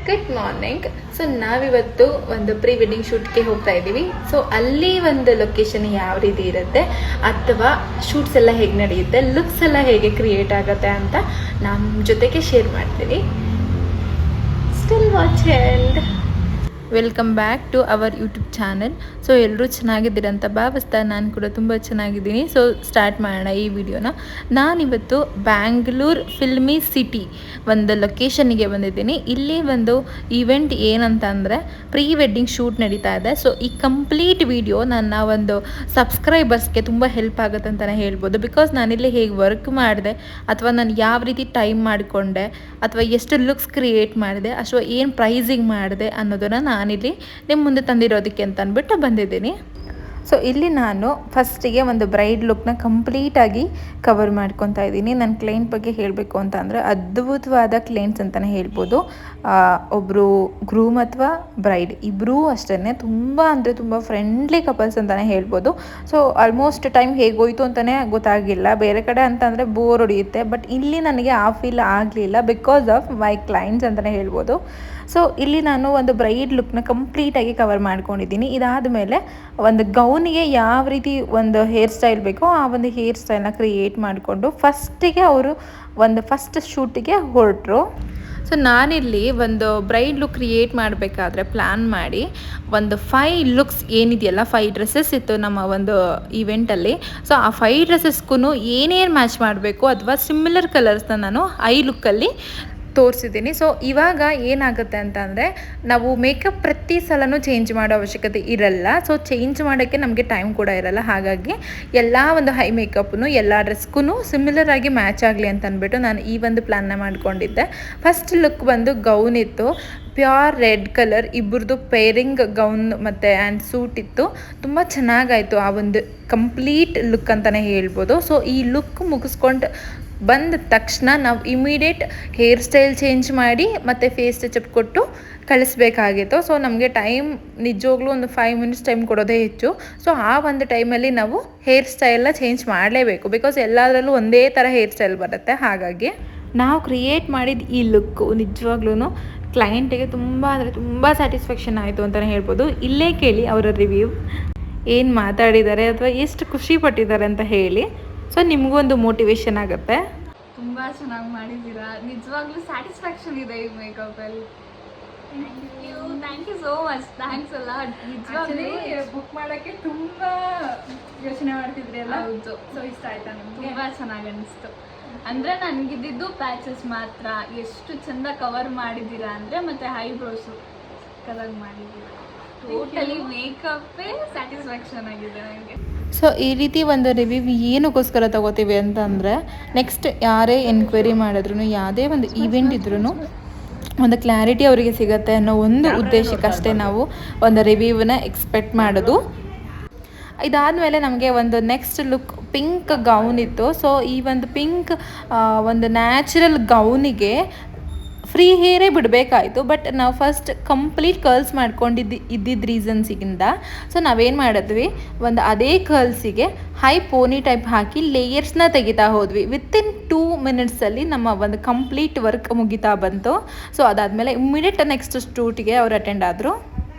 Good morning. So ನಾವಿವತ್ತು ಒಂದು pre wedding ಶೂಟ್ಗೆ ಹೋಗ್ತಾ ಇದ್ದೀವಿ. ಸೊ ಅಲ್ಲಿ ಒಂದು ಲೊಕೇಶನ್ ಯಾವ ರೀತಿ ಇರುತ್ತೆ ಅಥವಾ ಶೂಟ್ಸ್ ಎಲ್ಲ ಹೇಗೆ ನಡೆಯುತ್ತೆ, ಲುಕ್ಸ್ ಎಲ್ಲ ಹೇಗೆ ಕ್ರಿಯೇಟ್ ಆಗುತ್ತೆ ಅಂತ ನಮ್ಮ ಜೊತೆಗೆ ಶೇರ್ ಮಾಡ್ತೀನಿ. Still watch and welcome back to our YouTube channel. So ಎಲ್ಲರೂ ಚೆನ್ನಾಗಿದ್ದೀರಂತ ಭಾವಿಸ್ತಾ ನಾನು ಕೂಡ ತುಂಬ ಚೆನ್ನಾಗಿದ್ದೀನಿ. ಸೊ ಸ್ಟಾರ್ಟ್ ಮಾಡೋಣ ಈ ವಿಡಿಯೋನ. ನಾನಿವತ್ತು ಬ್ಯಾಂಗ್ಳೂರ್ ಫಿಲ್ಮಿ ಸಿಟಿ ಒಂದು ಲೊಕೇಶನ್ಗೆ ಬಂದಿದ್ದೀನಿ. ಇಲ್ಲಿ ಒಂದು ಈವೆಂಟ್ ಏನಂತ ಅಂದರೆ ಪ್ರೀ ವೆಡ್ಡಿಂಗ್ ಶೂಟ್ ನಡೀತಾ ಇದೆ. ಸೊ ಈ ಕಂಪ್ಲೀಟ್ ವಿಡಿಯೋ ನನ್ನ ಒಂದು ಸಬ್ಸ್ಕ್ರೈಬರ್ಸ್ಗೆ ತುಂಬ ಹೆಲ್ಪ್ ಆಗುತ್ತೆ ಅಂತಲೇ ಹೇಳ್ಬೋದು. ಬಿಕಾಸ್ ನಾನಿಲ್ಲಿ ಹೇಗೆ ವರ್ಕ್ ಮಾಡಿದೆ ಅಥವಾ ನಾನು ಯಾವ ರೀತಿ ಟೈಮ್ ಮಾಡಿಕೊಂಡೆ ಅಥವಾ ಎಷ್ಟು ಲುಕ್ಸ್ ಕ್ರಿಯೇಟ್ ಮಾಡಿದೆ ಅಥವಾ ಏನು ಪ್ರೈಸಿಂಗ್ ಮಾಡಿದೆ ಅನ್ನೋದನ್ನು ನಾನಿಲ್ಲಿ ನಿಮ್ಮ ಮುಂದೆ ತಂದಿರೋದಕ್ಕೆ ಅಂತ ಅಂದ್ಬಿಟ್ಟು ಬಂದಿದ್ದೀನಿ. ಸೊ ಇಲ್ಲಿ ನಾನು ಫಸ್ಟಿಗೆ ಒಂದು ಬ್ರೈಡ್ ಲುಕ್ನ ಕಂಪ್ಲೀಟಾಗಿ ಕವರ್ ಮಾಡ್ಕೊತಾ ಇದ್ದೀನಿ. ನನ್ನ ಕ್ಲೈಂಟ್ ಬಗ್ಗೆ ಹೇಳಬೇಕು ಅಂತ ಅಂದರೆ ಅದ್ಭುತವಾದ ಕ್ಲೈಂಟ್ಸ್ ಅಂತಲೇ ಹೇಳ್ಬೋದು. ಒಬ್ಬರು ಗ್ರೂಮ್ ಅಥವಾ ಬ್ರೈಡ್ ಇಬ್ಬರೂ ಅಷ್ಟೇ ತುಂಬ ಅಂದರೆ ತುಂಬ ಫ್ರೆಂಡ್ಲಿ ಕಪಲ್ಸ್ ಅಂತಲೇ ಹೇಳ್ಬೋದು. ಸೊ ಆಲ್ಮೋಸ್ಟ್ ಟೈಮ್ ಹೇಗೋಯ್ತು ಅಂತಲೇ ಗೊತ್ತಾಗಿಲ್ಲ. ಬೇರೆ ಕಡೆ ಅಂತಂದರೆ ಬೋರ್ ಹೊಡೆಯುತ್ತೆ, ಬಟ್ ಇಲ್ಲಿ ನನಗೆ ಆ ಫೀಲ್ ಆಗಲಿಲ್ಲ ಬಿಕಾಸ್ ಆಫ್ ಮೈ ಕ್ಲೈಂಟ್ಸ್ ಅಂತಲೇ ಹೇಳ್ಬೋದು. ಸೊ ಇಲ್ಲಿ ನಾನು ಒಂದು ಬ್ರೈಡ್ ಲುಕ್ನ ಕಂಪ್ಲೀಟಾಗಿ ಕವರ್ ಮಾಡ್ಕೊಂಡಿದ್ದೀನಿ. ಇದಾದ ಮೇಲೆ ಒಂದು ಗೌನಿಗೆ ಯಾವ ರೀತಿ ಒಂದು ಹೇರ್ ಸ್ಟೈಲ್ ಬೇಕೋ ಆ ಒಂದು ಹೇರ್ ಸ್ಟೈಲ್ನ ಕ್ರಿಯೇಟ್ ಮಾಡಿಕೊಂಡು ಫಸ್ಟಿಗೆ ಅವರು ಒಂದು ಫಸ್ಟ್ ಶೂಟಿಗೆ ಹೊರಟರು. ಸೊ ನಾನಿಲ್ಲಿ ಒಂದು ಬ್ರೈಡ್ ಲುಕ್ ಕ್ರಿಯೇಟ್ ಮಾಡಬೇಕಾದ್ರೆ ಪ್ಲ್ಯಾನ್ ಮಾಡಿ ಒಂದು 5 ಲುಕ್ಸ್ ಏನಿದೆಯಲ್ಲ 5 ಡ್ರೆಸ್ಸಸ್ ಇತ್ತು ನಮ್ಮ ಒಂದು ಈವೆಂಟಲ್ಲಿ. ಸೊ ಆ 5 ಡ್ರೆಸ್ಸಸ್ಗೂ ಏನೇನು ಮ್ಯಾಚ್ ಮಾಡಬೇಕು ಅಥವಾ ಸಿಮಿಲರ್ ಕಲರ್ಸ್ನ ನಾನು ಐ ಲುಕ್ಕಲ್ಲಿ ತೋರಿಸಿದ್ದೀನಿ. ಸೊ ಇವಾಗ ಏನಾಗುತ್ತೆ ಅಂತ ಅಂದರೆ ನಾವು ಮೇಕಪ್ ಪ್ರತಿ ಸಲನೂ ಚೇಂಜ್ ಮಾಡೋ ಅವಶ್ಯಕತೆ ಇರಲ್ಲ. ಸೊ ಚೇಂಜ್ ಮಾಡೋಕ್ಕೆ ನಮಗೆ ಟೈಮ್ ಕೂಡ ಇರಲ್ಲ. ಹಾಗಾಗಿ ಎಲ್ಲ ಒಂದು ಹೈ ಮೇಕಪ್ನು ಎಲ್ಲ ಡ್ರೆಸ್ಗೂ ಸಿಮಿಲರ್ ಆಗಿ ಮ್ಯಾಚ್ ಆಗಲಿ ಅಂತ ಅಂದ್ಬಿಟ್ಟು ನಾನು ಈ ಒಂದು ಪ್ಲ್ಯಾನ್ನ ಮಾಡ್ಕೊಂಡಿದ್ದೆ. ಫಸ್ಟ್ ಲುಕ್ ಬಂದು ಗೌನ್ ಇತ್ತು, ಪ್ಯೂರ್ ರೆಡ್ ಕಲರ್. ಇಬ್ಬರದು ಪೇರಿಂಗ್ ಗೌನ್ ಮತ್ತು ಆ್ಯಂಡ್ ಸೂಟ್ ಇತ್ತು. ತುಂಬ ಚೆನ್ನಾಗಾಯಿತು ಆ ಒಂದು ಕಂಪ್ಲೀಟ್ ಲುಕ್ ಅಂತಲೇ ಹೇಳ್ಬೋದು. ಸೊ ಈ ಲುಕ್ ಮುಗಿಸ್ಕೊಂಡು ಬಂದ ತಕ್ಷಣ ನಾವು ಇಮಿಡಿಯೇಟ್ ಹೇರ್ ಸ್ಟೈಲ್ ಚೇಂಜ್ ಮಾಡಿ ಮತ್ತು ಫೇಸ್ ಟಚಪ್ ಕೊಟ್ಟು ಕಳಿಸ್ಬೇಕಾಗಿತ್ತು. ಸೊ ನಮಗೆ ಟೈಮ್ ನಿಜವಾಗ್ಲೂ ಒಂದು 5 ಮಿನಿಟ್ಸ್ ಟೈಮ್ ಕೊಡೋದೇ ಹೆಚ್ಚು. ಸೊ ಆ ಒಂದು ಟೈಮಲ್ಲಿ ನಾವು ಹೇರ್ ಸ್ಟೈಲ್ನ ಚೇಂಜ್ ಮಾಡಲೇಬೇಕು ಬಿಕಾಸ್ ಎಲ್ಲದರಲ್ಲೂ ಒಂದೇ ಥರ ಹೇರ್ ಸ್ಟೈಲ್ ಬರುತ್ತೆ. ಹಾಗಾಗಿ ನಾವು ಕ್ರಿಯೇಟ್ ಮಾಡಿದ ಈ ಲುಕ್ಕು ನಿಜವಾಗ್ಲೂ ಕ್ಲೈಂಟಿಗೆ ತುಂಬ ಅಂದರೆ ತುಂಬ ಸ್ಯಾಟಿಸ್ಫ್ಯಾಕ್ಷನ್ ಆಯಿತು ಅಂತಲೇ ಹೇಳ್ಬೋದು. ಇಲ್ಲೇ ಕೇಳಿ ಅವರ ರಿವ್ಯೂ ಏನು ಮಾತಾಡಿದ್ದಾರೆ ಅಥವಾ ಎಷ್ಟು ಖುಷಿ ಪಟ್ಟಿದ್ದಾರೆ ಅಂತ ಹೇಳಿ. ಸೊ ನಿಮಗೂ ಒಂದು ಮೋಟಿವೇಶನ್ ಆಗುತ್ತೆ. ತುಂಬ ಚೆನ್ನಾಗಿ ಮಾಡಿದ್ದೀರಾ, ನಿಜವಾಗ್ಲೂ ಸ್ಯಾಟಿಸ್ಫ್ಯಾಕ್ಷನ್ ಇದೆ ಈ ಮೇಕಪ್ಪಲ್ಲಿ. Thank you so much. Thanks ಅಲ್ಲ, ನಿಜವಾಗ್ಲೂ ಬುಕ್ ಮಾಡೋಕ್ಕೆ ತುಂಬ ಯೋಚನೆ ಮಾಡ್ತಿದ್ರಿ ಅಲ್ಲ? ಹೌದು. ಸೊ ಇಷ್ಟ ಆಯ್ತಾ ನಿಮಗೆ? ತುಂಬ ಚೆನ್ನಾಗಿ ಅನಿಸ್ತು. ಅಂದರೆ ನನಗಿದ್ದು ಪ್ಯಾಚಸ್ ಮಾತ್ರ ಎಷ್ಟು ಚೆಂದ ಕವರ್ ಮಾಡಿದ್ದೀರಾ ಅಂದರೆ, ಮತ್ತು ಐಬ್ರೋಸು ಕಲರ್ ಮಾಡಿದ್ದೀರಾ. ಟೋಟಲಿ ಮೇಕಪ್ಪೇ ಸ್ಯಾಟಿಸ್ಫ್ಯಾಕ್ಷನ್ ಆಗಿದೆ ನನಗೆ. ಸೊ ಈ ರೀತಿ ಒಂದು ರಿವ್ಯೂ ಏನಕ್ಕೋಸ್ಕರ ತಗೋತೀವಿ ಅಂತಂದರೆ ನೆಕ್ಸ್ಟ್ ಯಾರೇ ಎನ್ಕ್ವೈರಿ ಮಾಡಿದ್ರು ಯಾವುದೇ ಒಂದು ಈವೆಂಟ್ ಇದ್ರೂ ಒಂದು ಕ್ಲಾರಿಟಿ ಅವರಿಗೆ ಸಿಗುತ್ತೆ ಅನ್ನೋ ಒಂದು ಉದ್ದೇಶಕ್ಕಷ್ಟೇ ನಾವು ಒಂದು ರಿವ್ಯೂವನ್ನ ಎಕ್ಸ್ಪೆಕ್ಟ್ ಮಾಡೋದು. ಇದಾದಮೇಲೆ ನಮಗೆ ಒಂದು ನೆಕ್ಸ್ಟ್ ಲುಕ್ ಪಿಂಕ್ ಗೌನ್ ಇತ್ತು. ಸೊ ಈ ಒಂದು ಪಿಂಕ್ ಒಂದು ನ್ಯಾಚುರಲ್ ಗೌನಿಗೆ ಫ್ರೀ ಹೇರೇ ಬಿಡಬೇಕಾಯಿತು, ಬಟ್ ನಾವು ಫಸ್ಟ್ ಕಂಪ್ಲೀಟ್ ಕರ್ಲ್ಸ್ ಮಾಡ್ಕೊಂಡಿದ್ದ ರೀಸನ್ಸಿಗಿಂದ ಸೊ ನಾವೇನು ಮಾಡಿದ್ವಿ, ಒಂದು ಅದೇ ಕರ್ಲ್ಸಿಗೆ ಹೈ ಪೋನಿ ಟೈಪ್ ಹಾಕಿ ಲೇಯರ್ಸ್ನ ತೆಗಿತಾ ಹೋದ್ವಿ. ವಿತಿನ್ 2 ಮಿನಿಟ್ಸಲ್ಲಿ ನಮ್ಮ ಒಂದು ಕಂಪ್ಲೀಟ್ ವರ್ಕ್ ಮುಗಿತಾ ಬಂತು. ಸೊ ಅದಾದಮೇಲೆ ಇಮ್ಮಿಡಿಯೇಟ್ ನೆಕ್ಸ್ಟ್ ಶೂಟಿಗೆ ಅವ್ರು ಅಟೆಂಡ್ ಆದರು.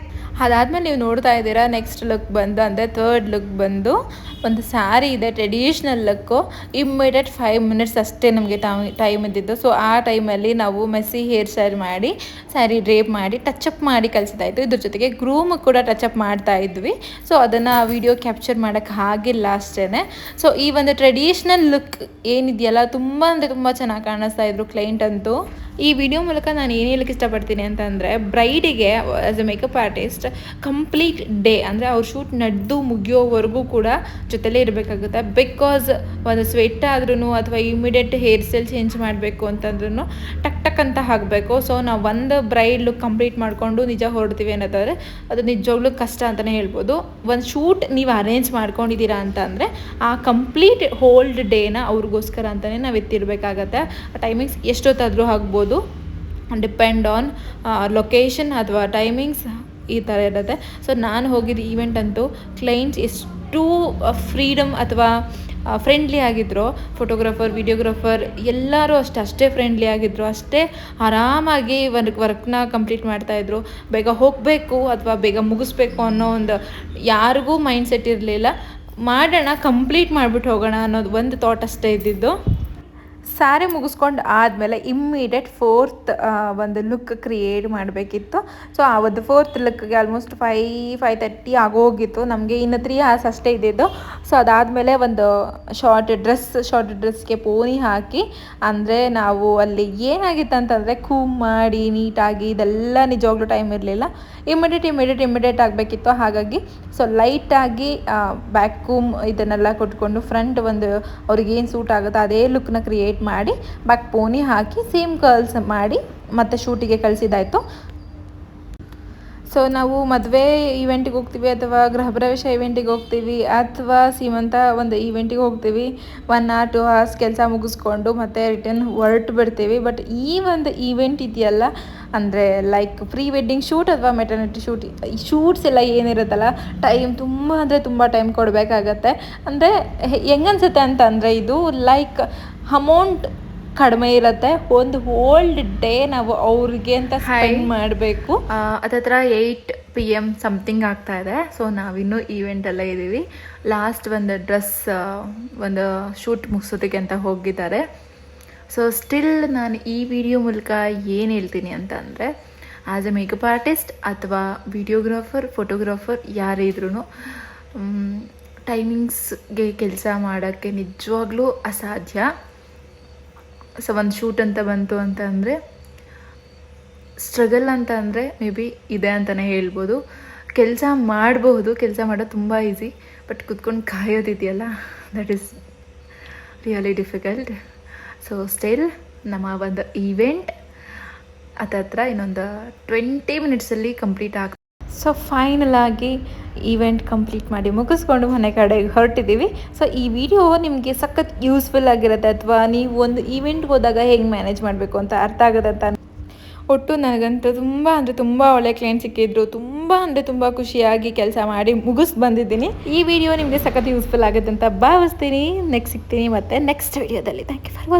ಅದಾದಮೇಲೆ ನೀವು ನೋಡ್ತಾ ಇದ್ದೀರಾ ನೆಕ್ಸ್ಟ್ ಲುಕ್ ಬಂದು ಅಂದರೆ ಥರ್ಡ್ ಲುಕ್ ಬಂದು ಒಂದು ಸ್ಯಾರಿ ಇದೆ, ಟ್ರೆಡಿಷ್ನಲ್ ಲುಕ್ಕು. ಇಮ್ಮಿಡಿಯೇಟ್ 5 ಮಿನಿಟ್ಸ್ ಅಷ್ಟೇ ನಮಗೆ ಟೈಮ್ ಇದ್ದಿದ್ದು. ಸೊ ಆ ಟೈಮಲ್ಲಿ ನಾವು ಮೆಸ್ಸಿ ಹೇರ್ ಸ್ಟೈಲ್ ಮಾಡಿ ಸ್ಯಾರಿ ಡ್ರೇಪ್ ಮಾಡಿ ಟಚಪ್ ಮಾಡಿ ಕಳಿಸ್ತಾಯಿತ್ತು. ಇದ್ರ ಜೊತೆಗೆ ಗ್ರೂಮ್ ಕೂಡ ಟಚಪ್ ಮಾಡ್ತಾ ಇದ್ವಿ. ಸೊ ಅದನ್ನು ವಿಡಿಯೋ ಕ್ಯಾಪ್ಚರ್ ಮಾಡೋಕ್ಕೆ ಆಗಿಲ್ಲ ಅಷ್ಟೇ. ಸೊ ಈ ಒಂದು ಟ್ರೆಡಿಷ್ನಲ್ ಲುಕ್ ಏನಿದೆಯಲ್ಲ ತುಂಬ ಅಂದರೆ ತುಂಬ ಚೆನ್ನಾಗಿ ಕಾಣಿಸ್ತಾ ಇದ್ರು ಕ್ಲೈಂಟ್ ಅಂತೂ. ಈ ವಿಡಿಯೋ ಮೂಲಕ ನಾನು ಏನು ಹೇಳಕ್ಕೆ ಇಷ್ಟಪಡ್ತೀನಿ ಅಂತಂದರೆ, ಬ್ರೈಡಿಗೆ as a makeup artist complete day ಅಂದರೆ ಅವ್ರ ಶೂಟ್ ನಡೆದು ಮುಗಿಯೋವರೆಗೂ ಕೂಡ ಜೊತೆಲೇ ಇರಬೇಕಾಗುತ್ತೆ. ಬಿಕಾಸ್ ಒಂದು ಸ್ವೆಟ್ ಆದ್ರೂ ಅಥವಾ ಇಮಿಡಿಯೇಟ್ ಹೇರ್ ಸ್ಟೈಲ್ ಚೇಂಜ್ ಮಾಡಬೇಕು ಅಂತಂದ್ರೂ ಟಕ್ ಟಕ್ ಅಂತ ಹಾಕಬೇಕು. ಸೊ ನಾವು ಒಂದು ಬ್ರೈಡ್ ಲುಕ್ ಕಂಪ್ಲೀಟ್ ಮಾಡಿಕೊಂಡು ನಿಜ ಹೊರಡ್ತೀವಿ ಅನ್ನೋದಾದರೆ ಅದು ನಿಜವಾಗ್ಲೂ ಕಷ್ಟ ಅಂತಲೇ ಹೇಳ್ಬೋದು. ಒಂದು ಶೂಟ್ ನೀವು ಅರೇಂಜ್ ಮಾಡ್ಕೊಂಡಿದ್ದೀರಾ ಅಂತಂದರೆ ಆ ಕಂಪ್ಲೀಟ್ ಹೋಲ್ಡ್ ಡೇನ ಅವ್ರಿಗೋಸ್ಕರ ಅಂತಲೇ ನಾವು ಎತ್ತಿರಬೇಕಾಗತ್ತೆ. ಟೈಮಿಂಗ್ಸ್ ಎಷ್ಟೊತ್ತಾದರೂ ಆಗ್ಬೋದು, ಡಿಪೆಂಡ್ ಆನ್ ಲೊಕೇಶನ್ ಅಥವಾ ಟೈಮಿಂಗ್ಸ್ ಈ ಥರ ಇರುತ್ತೆ. ಸೊ ನಾನು ಹೋಗಿದ್ದ ಈವೆಂಟ್ ಅಂತೂ ಕ್ಲೈಂಟ್ಸ್ ಎಷ್ಟು ಫ್ರೀಡಮ್ ಅಥವಾ ಫ್ರೆಂಡ್ಲಿ ಆಗಿದ್ದರು. ಫೋಟೋಗ್ರಾಫರ್, ವಿಡಿಯೋಗ್ರಾಫರ್ ಎಲ್ಲರೂ ಅಷ್ಟೇ ಫ್ರೆಂಡ್ಲಿ ಆಗಿದ್ದರು, ಅಷ್ಟೇ ಆರಾಮಾಗಿ ವರ್ಕ್ನ ಕಂಪ್ಲೀಟ್ ಮಾಡ್ತಾಯಿದ್ರು. ಬೇಗ ಹೋಗಬೇಕು ಅಥವಾ ಬೇಗ ಮುಗಿಸ್ಬೇಕು ಅನ್ನೋ ಒಂದು ಯಾರಿಗೂ ಮೈಂಡ್ ಸೆಟ್ ಇರಲಿಲ್ಲ. ಮಾಡೋಣ, ಕಂಪ್ಲೀಟ್ ಮಾಡಿಬಿಟ್ಟು ಹೋಗೋಣ ಅನ್ನೋದು ಒಂದು ಥಾಟ್ ಅಷ್ಟೇ ಇದ್ದಿದ್ದು. ಸ್ಯಾರಿ ಮುಗಿಸ್ಕೊಂಡು ಆದಮೇಲೆ ಇಮ್ಮಿಡಿಯೇಟ್ ಫೋರ್ತ್ ಒಂದು ಲುಕ್ ಕ್ರಿಯೇಟ್ ಮಾಡಬೇಕಿತ್ತು. ಸೊ ಆ ಒಂದು ಫೋರ್ತ್ ಲುಕ್ಗೆ ಆಲ್ಮೋಸ್ಟ್ 5:30 ಆಗೋಗಿತ್ತು. ನಮಗೆ ಇನ್ನು 3 hours ಅಷ್ಟೇ ಇದ್ದಿದ್ದು. ಸೊ ಅದಾದಮೇಲೆ ಒಂದು ಶಾರ್ಟ್ ಡ್ರೆಸ್ಗೆ ಪೋನಿ ಹಾಕಿ, ಅಂದರೆ ನಾವು ಅಲ್ಲಿ ಏನಾಗಿತ್ತು ಅಂತಂದರೆ ಕೂಮ್ ಮಾಡಿ ನೀಟಾಗಿ ಇದೆಲ್ಲ ನಿಜವಾಗ್ಲೂ ಟೈಮ್ ಇರಲಿಲ್ಲ. ಇಮಿಡಿಯೇಟ್ ಆಗಬೇಕಿತ್ತು. ಹಾಗಾಗಿ ಸೊ ಲೈಟಾಗಿ ಬ್ಯಾಕ್ ಕೂಮ್ ಇದನ್ನೆಲ್ಲ ಕೊಟ್ಕೊಂಡು ಫ್ರಂಟ್ ಒಂದು ಅವ್ರಿಗೇನು ಸೂಟ್ ಆಗುತ್ತೋ ಅದೇ ಲುಕ್ನ ಕ್ರಿಯೇಟ್ ಮಾಡಿ ಬ್ಯಾಕ್ ಪೋನಿ ಹಾಕಿ ಸೇಮ್ ಕರ್ಲ್ಸ್ ಮಾಡಿ ಮತ್ತೆ ಶೂಟಿಗೆ ಕಳಿಸಿದಾಯಿತು. ಸೊ ನಾವು ಮದುವೆ ಈವೆಂಟಿಗೆ ಹೋಗ್ತೀವಿ ಅಥವಾ ಗೃಹಪ್ರವೇಶ ಈವೆಂಟಿಗೆ ಹೋಗ್ತೀವಿ ಅಥವಾ ಸೀಮಂತ ಒಂದು ಈವೆಂಟಿಗೆ ಹೋಗ್ತೀವಿ, 1 or 2 hours ಕೆಲಸ ಮುಗಿಸ್ಕೊಂಡು ಮತ್ತೆ ರಿಟರ್ನ್ ಹೊರಟು ಬಿಡ್ತೀವಿ. ಬಟ್ ಈ ಒಂದು ಈವೆಂಟ್ ಇದೆಯಲ್ಲ, ಅಂದರೆ ಲೈಕ್ ಪ್ರೀ ವೆಡ್ಡಿಂಗ್ ಶೂಟ್ ಅಥವಾ ಮೆಟರ್ನಿಟಿ ಶೂಟ್ಸ್ ಎಲ್ಲ ಏನಿರುತ್ತಲ್ಲ, ತುಂಬ ಟೈಮ್ ಕೊಡಬೇಕಾಗತ್ತೆ. ಅಂದರೆ ಹೆಂಗನ್ಸುತ್ತೆ ಅಂತಂದರೆ ಇದು ಲೈಕ್ ಅಮೌಂಟ್ ಕಡಿಮೆ ಇರುತ್ತೆ, ಒಂದು ಹೋಲ್ ಡೇ ನಾವು ಅವ್ರಿಗೆ ಅಂತ ಸ್ಪೆಂಡ್ ಮಾಡಬೇಕು. ಅದತ್ರ 8 PM ಸಮಥಿಂಗ್ ಆಗ್ತಾ ಇದೆ. ಸೊ ನಾವಿನ್ನೂ ಈವೆಂಟೆಲ್ಲ ಇದ್ದೀವಿ. ಲಾಸ್ಟ್ ಒಂದು ಡ್ರೆಸ್ ಒಂದು ಶೂಟ್ ಮುಗಿಸೋದಕ್ಕೆ ಅಂತ ಹೋಗಿದ್ದಾರೆ. ಸೊ ಸ್ಟಿಲ್ ನಾನು ಈ ವಿಡಿಯೋ ಮೂಲಕ ಏನು ಹೇಳ್ತೀನಿ ಅಂತ ಅಂದರೆ, ಆ್ಯಸ್ ಎ ಮೇಕಪ್ ಆರ್ಟಿಸ್ಟ್ ಅಥವಾ ವಿಡಿಯೋಗ್ರಾಫರ್, ಫೋಟೋಗ್ರಾಫರ್ ಯಾರೇ ಇದ್ರೂ ಟೈಮಿಂಗ್ಸ್ಗೆ ಕೆಲಸ ಮಾಡೋಕ್ಕೆ ನಿಜವಾಗ್ಲೂ ಅಸಾಧ್ಯ. ಸೊ ಒಂದು ಶೂಟ್ ಅಂತ ಬಂತು ಅಂತ ಅಂದರೆ ಸ್ಟ್ರಗಲ್ ಅಂತ ಅಂದರೆ ಮೇ ಬಿ ಇದೆ ಅಂತಲೇ ಹೇಳ್ಬೋದು. ಕೆಲಸ ಮಾಡಬಹುದು, ಕೆಲಸ ಮಾಡೋದು ತುಂಬ ಈಸಿ, ಬಟ್ ಕುತ್ಕೊಂಡು ಕಾಯೋದಿದೆಯಲ್ಲ, that is really difficult. So still ನಮ್ಮ ಒಂದು ಈವೆಂಟ್ ಹತ್ರ ಇನ್ನೊಂದು 20 minutesಲ್ಲಿ ಕಂಪ್ಲೀಟ್ ಆಗ್ತದೆ. ಸೊ ಫೈನಲ್ ಆಗಿ ಈವೆಂಟ್ ಕಂಪ್ಲೀಟ್ ಮಾಡಿ ಮುಗಿಸ್ಕೊಂಡು ಮನೆ ಕಡೆಗೆ ಹೊರಟಿದ್ದೀವಿ. ಸೊ ಈ ವಿಡಿಯೋ ನಿಮಗೆ ಸಖತ್ ಯೂಸ್ಫುಲ್ ಆಗಿರುತ್ತೆ, ಅಥವಾ ನೀವು ಒಂದು ಈವೆಂಟ್ಗೆ ಹೋದಾಗ ಹೇಗೆ ಮ್ಯಾನೇಜ್ ಮಾಡಬೇಕು ಅಂತ ಅರ್ಥ ಆಗುತ್ತೆ ಅಂತ. ಒಟ್ಟು ನನಗಂತೂ ತುಂಬ ಒಳ್ಳೆ ಕ್ಲೈಂಟ್ ಸಿಕ್ಕಿದ್ರು. ತುಂಬ ಖುಷಿಯಾಗಿ ಕೆಲಸ ಮಾಡಿ ಬಂದಿದ್ದೀನಿ. ಈ ವಿಡಿಯೋ ನಿಮಗೆ ಸಖತ್ ಯೂಸ್ಫುಲ್ ಆಗುತ್ತೆ ಅಂತ ಭಾವಿಸ್ತೀನಿ. ನೆಕ್ಸ್ಟ್ ಸಿಗ್ತೀನಿ ಮತ್ತೆ ನೆಕ್ಸ್ಟ್ ವಿಡಿಯೋದಲ್ಲಿ. Thank you for watching.